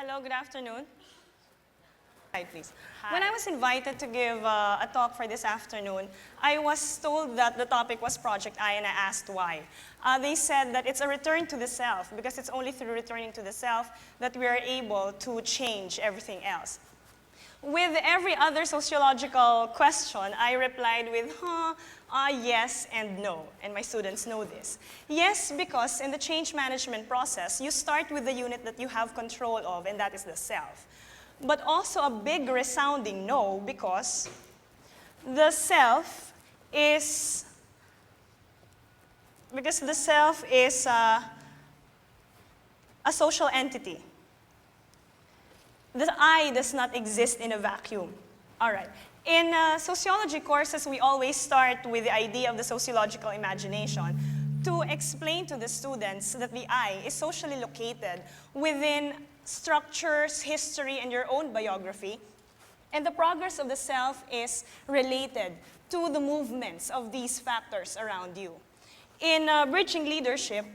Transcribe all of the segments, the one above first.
Hello, good afternoon. Hi, please. Hi. When I was invited to give a talk for this afternoon, I was told that the topic was Project I, and I asked why. They said that it's a return to the self, because it's only through returning to the self that we are able to change everything else. With every other sociological question, I replied with, yes and no, and my students know this. Yes, because in the change management process, you start with the unit that you have control of, and that is the self. But also a big resounding no, because the self is a social entity. The I does not exist in a vacuum. All right. In sociology courses, we always start with the idea of the sociological imagination to explain to the students that the I is socially located within structures, history, and your own biography. And the progress of the self is related to the movements of these factors around you. In Bridging Leadership,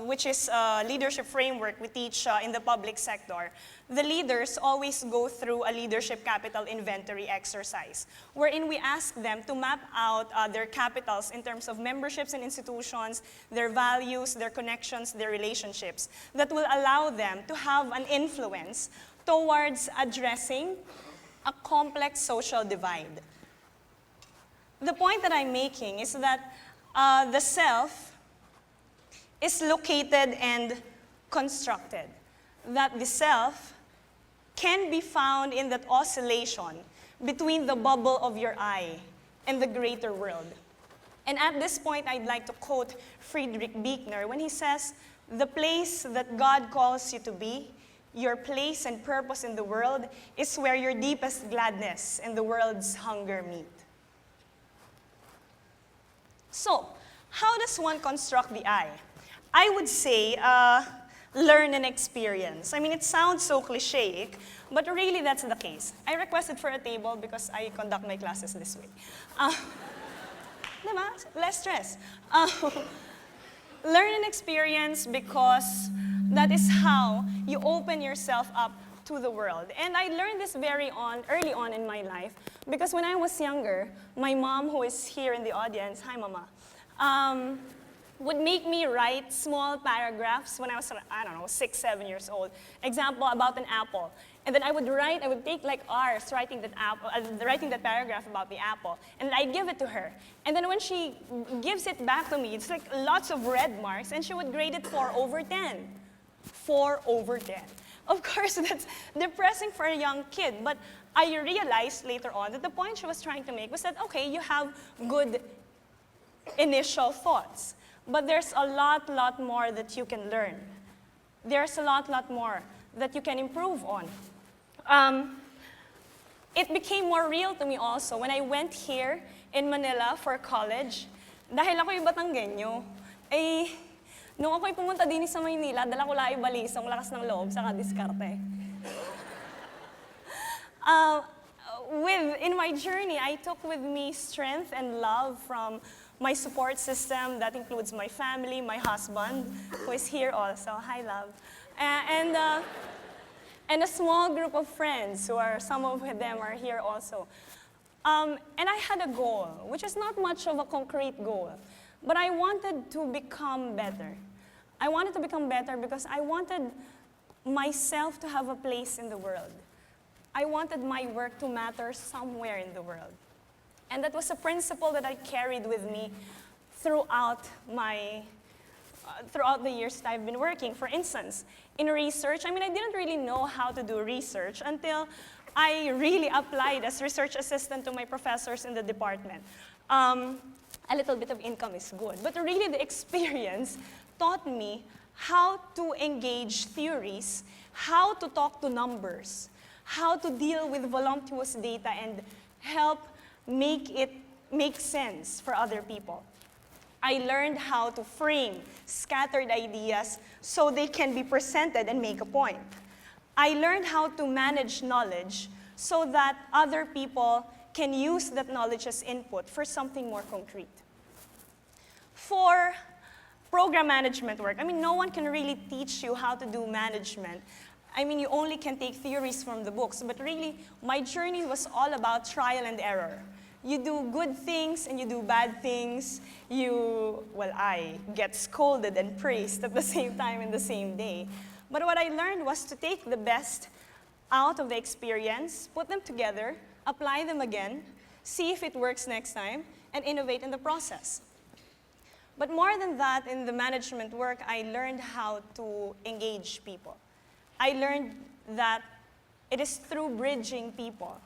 which is a leadership framework we teach in the public sector, the leaders always go through a leadership capital inventory exercise, wherein we ask them to map out their capitals in terms of memberships in institutions, their values, their connections, their relationships, that will allow them to have an influence towards addressing a complex social divide. The point that I'm making is that the self is located and constructed, that the self can be found in that oscillation between the bubble of your I and the greater world. And at this point, I'd like to quote Friedrich Buechner when he says, "The place that God calls you to be, your place and purpose in the world, is where your deepest gladness and the world's hunger meet." So, how does one construct the I? I would say, learn and experience. I mean, it sounds so cliche, but really that's the case. I requested for a table because I conduct my classes this way. Diba? Less stress. Learn and experience, because that is how you open yourself up to the world. And I learned this very early on in my life, because when I was younger, my mom, who is here in the audience, hi mama, would make me write small paragraphs when I was, 6, 7 years old. Example, about an apple. And then I would take like hours writing that paragraph about the apple. And I'd give it to her. And then when she gives it back to me, it's like lots of red marks, and she would grade it 4 over 10. 4 over 10. Of course, that's depressing for a young kid, but I realized later on that the point she was trying to make was that, okay, you have good initial thoughts, but there's a lot more that you can learn. There's a lot more that you can improve on. It became more real to me also when I went here in Manila for college. Dahil ako'y Batanggenyo, nung ako'y pumunta din sa Maynila, dala ko lang balisong, lakas ng loob, saka diskarte. In my journey, I took with me strength and love from my support system. That includes my family, my husband, who is here also. Hi, love. And a small group of friends, some of them are here also. And I had a goal, which is not much of a concrete goal, but I wanted to become better. I wanted to become better because I wanted myself to have a place in the world. I wanted my work to matter somewhere in the world. And that was a principle that I carried with me throughout the years that I've been working. For instance, in research, I didn't really know how to do research until I really applied as research assistant to my professors in the department. A little bit of income is good, but really the experience taught me how to engage theories, how to talk to numbers, how to deal with voluminous data and help make it make sense for other people. I learned how to frame scattered ideas so they can be presented and make a point. I learned how to manage knowledge so that other people can use that knowledge as input for something more concrete. For program management work, no one can really teach you how to do management I mean, you only can take theories from the books, but really, my journey was all about trial and error. You do good things and you do bad things. I get scolded and praised at the same time in the same day. But what I learned was to take the best out of the experience, put them together, apply them again, see if it works next time, and innovate in the process. But more than that, in the management work, I learned how to engage people. I learned that it is through bridging people,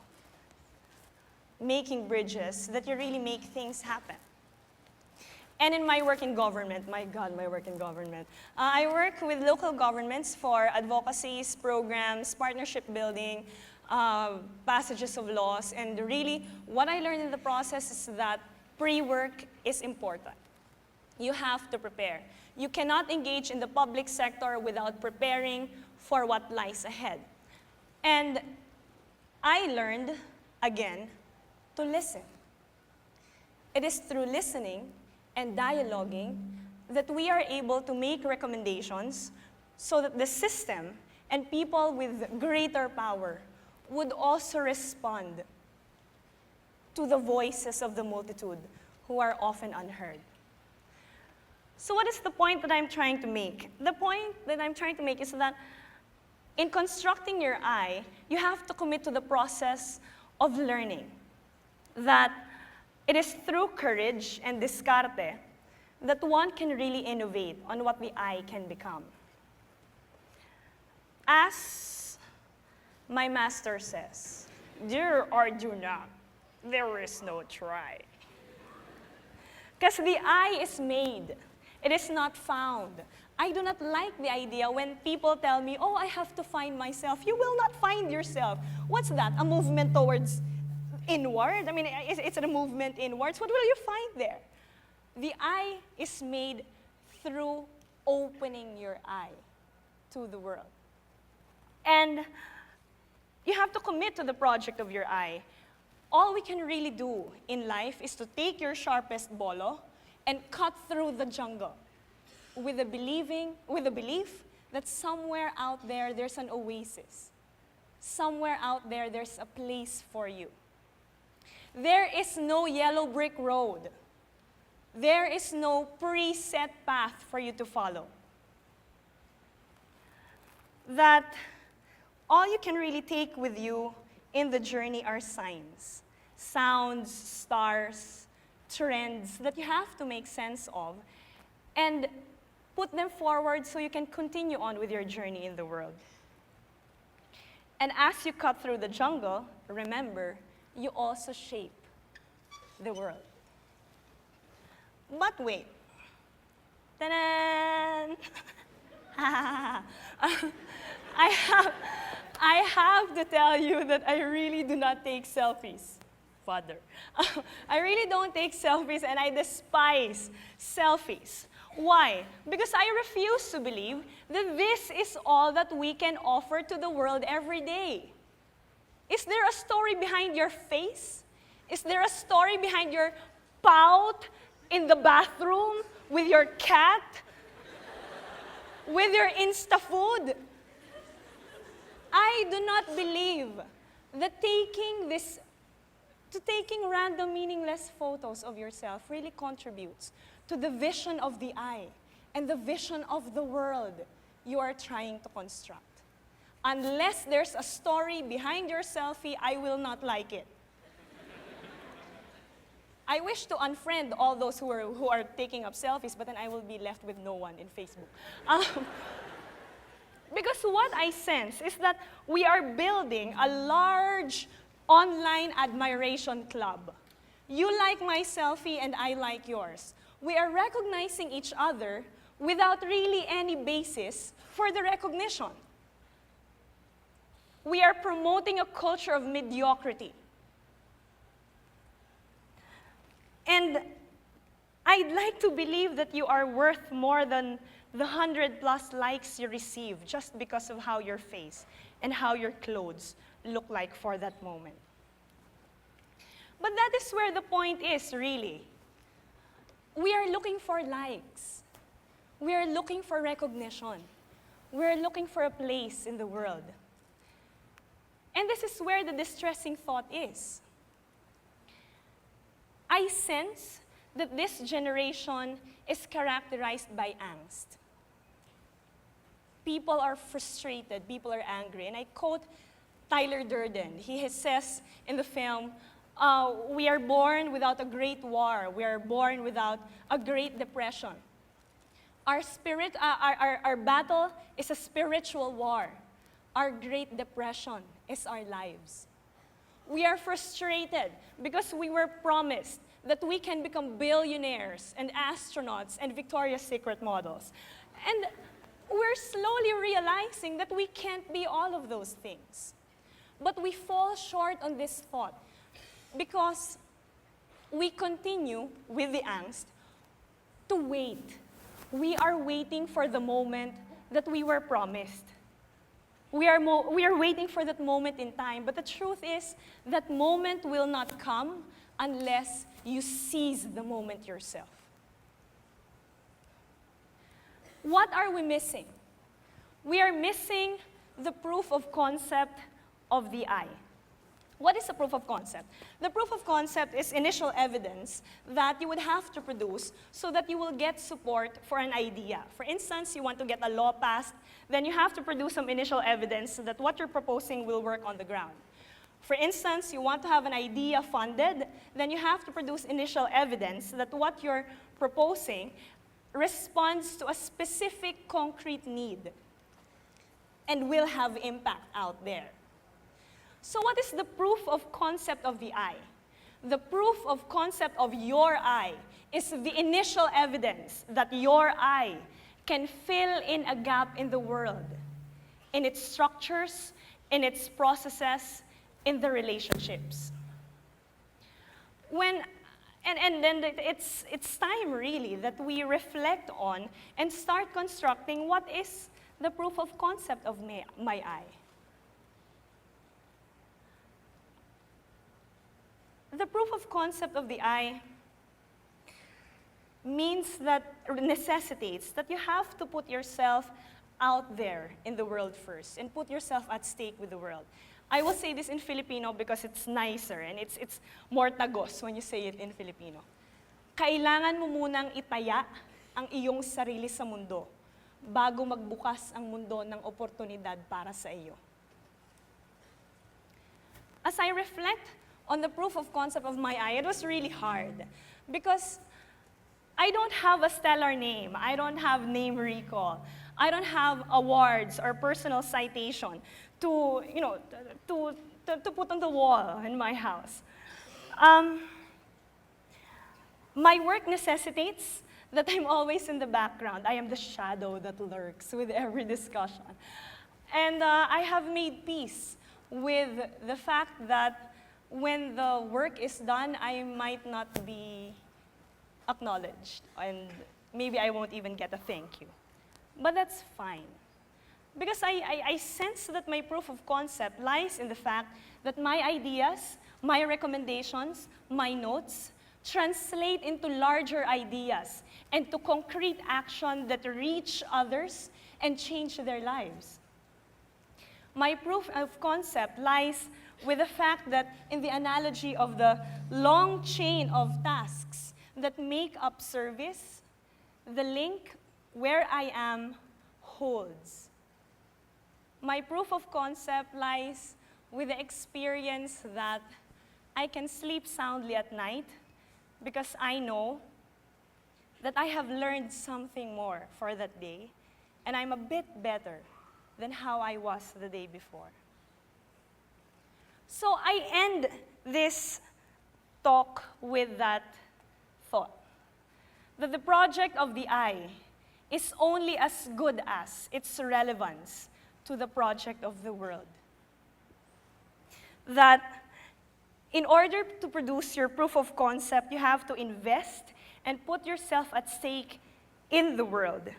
making bridges, that you really make things happen. And in my work in government, my God, my work in government. I work with local governments for advocacies, programs, partnership building, passages of laws, and really what I learned in the process is that pre-work is important. You have to prepare. You cannot engage in the public sector without preparing for what lies ahead. And I learned, again, to listen. It is through listening and dialoguing that we are able to make recommendations so that the system and people with greater power would also respond to the voices of the multitude who are often unheard. So what is the point that I'm trying to make? The point that I'm trying to make is that in constructing your I, you have to commit to the process of learning. That it is through courage and discarte that one can really innovate on what the I can become. As my master says, do or do not, there is no try. Because the I is made, it is not found. I do not like the idea when people tell me, oh, I have to find myself. You will not find yourself. What's that? A movement towards inward? I mean, it's a movement inwards. What will you find there? The I is made through opening your eye to the world. And you have to commit to the project of your I. All we can really do in life is to take your sharpest bolo and cut through the jungle with the belief that somewhere out there there's an oasis. Somewhere out there there's a place for you. There is no yellow brick road. There is no preset path for you to follow. That all you can really take with you in the journey are signs, sounds, stars, trends that you have to make sense of and put them forward so you can continue on with your journey in the world. And as you cut through the jungle, remember, you also shape the world. But wait. Ta-da! I have to tell you that I really do not take selfies, Father. I really don't take selfies and I despise selfies. Why? Because I refuse to believe that this is all that we can offer to the world every day. Is there a story behind your face? Is there a story behind your pout in the bathroom with your cat? With your Insta food? I do not believe that taking random meaningless photos of yourself really contributes to the vision of the I and the vision of the world you are trying to construct. Unless there's a story behind your selfie, I will not like it. I wish to unfriend all those who are taking up selfies, but then I will be left with no one in Facebook. Because what I sense is that we are building a large online admiration club. You like my selfie and I like yours. We are recognizing each other without really any basis for the recognition. We are promoting a culture of mediocrity. And I'd like to believe that you are worth more than the 100+ likes you receive just because of how your face and how your clothes look like for that moment. But that is where the point is, really. We are looking for likes. We are looking for recognition. We're looking for a place in the world. And this is where the distressing thought is. I sense that this generation is characterized by angst. People are frustrated, people are angry. And I quote Tyler Durden. He says in the film, we are born without a great war. We are born without a great depression. Our battle is a spiritual war. Our great depression is our lives. We are frustrated because we were promised that we can become billionaires and astronauts and Victoria's Secret models. And we're slowly realizing that we can't be all of those things. But we fall short on this thought because we continue with the angst to wait. We are waiting for the moment that we were promised. We are waiting for that moment in time, but the truth is that moment will not come unless you seize the moment yourself. What are we missing? We are missing the proof of concept of the I. What is the proof of concept? The proof of concept is initial evidence that you would have to produce so that you will get support for an idea. For instance, you want to get a law passed, then you have to produce some initial evidence that what you're proposing will work on the ground. For instance, you want to have an idea funded, then you have to produce initial evidence that what you're proposing responds to a specific concrete need and will have impact out there. So what is the proof of concept of the I? The proof of concept of your I is the initial evidence that your I can fill in a gap in the world, in its structures, in its processes, in the relationships. And then it's time really that we reflect on and start constructing what is the proof of concept of my I. The proof of concept of the I necessitates that you have to put yourself out there in the world first and put yourself at stake with the world. I will say this in Filipino because it's nicer and it's more tagos when you say it in Filipino. Kailangan mo munang itaya ang iyong sarili sa mundo bago magbukas ang mundo ng oportunidad para sa iyo. As I reflect on the proof of concept of my I, it was really hard because I don't have a stellar name. I don't have name recall. I don't have awards or personal citation to put on the wall in my house. My work necessitates that I'm always in the background. I am the shadow that lurks with every discussion. And I have made peace with the fact that when the work is done, I might not be acknowledged, and maybe I won't even get a thank you. But that's fine. Because I sense that my proof of concept lies in the fact that my ideas, my recommendations, my notes translate into larger ideas and to concrete action that reach others and change their lives. My proof of concept lies with the fact that in the analogy of the long chain of tasks that make up service, the link where I am holds. My proof of concept lies with the experience that I can sleep soundly at night because I know that I have learned something more for that day and I'm a bit better than how I was the day before. So I end this talk with that thought, that the project of the I is only as good as its relevance to the project of the world. That in order to produce your proof of concept, you have to invest and put yourself at stake in the world.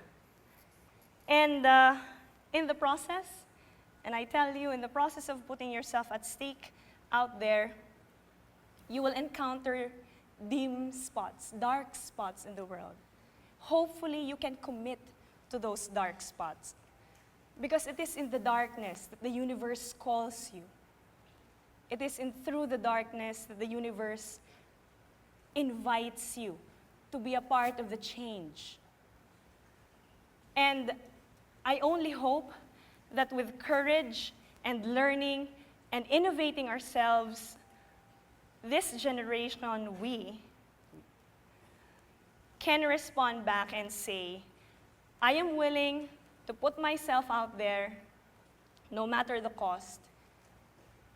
And in the process, and I tell you, in the process of putting yourself at stake out there, you will encounter dim spots, dark spots in the world. Hopefully, you can commit to those dark spots. Because it is in the darkness that the universe calls you. It is through the darkness that the universe invites you to be a part of the change. And I only hope that with courage and learning and innovating ourselves, this generation, we can respond back and say, I am willing to put myself out there, no matter the cost,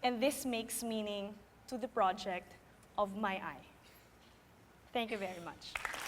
and this makes meaning to the project of my eye. Thank you very much.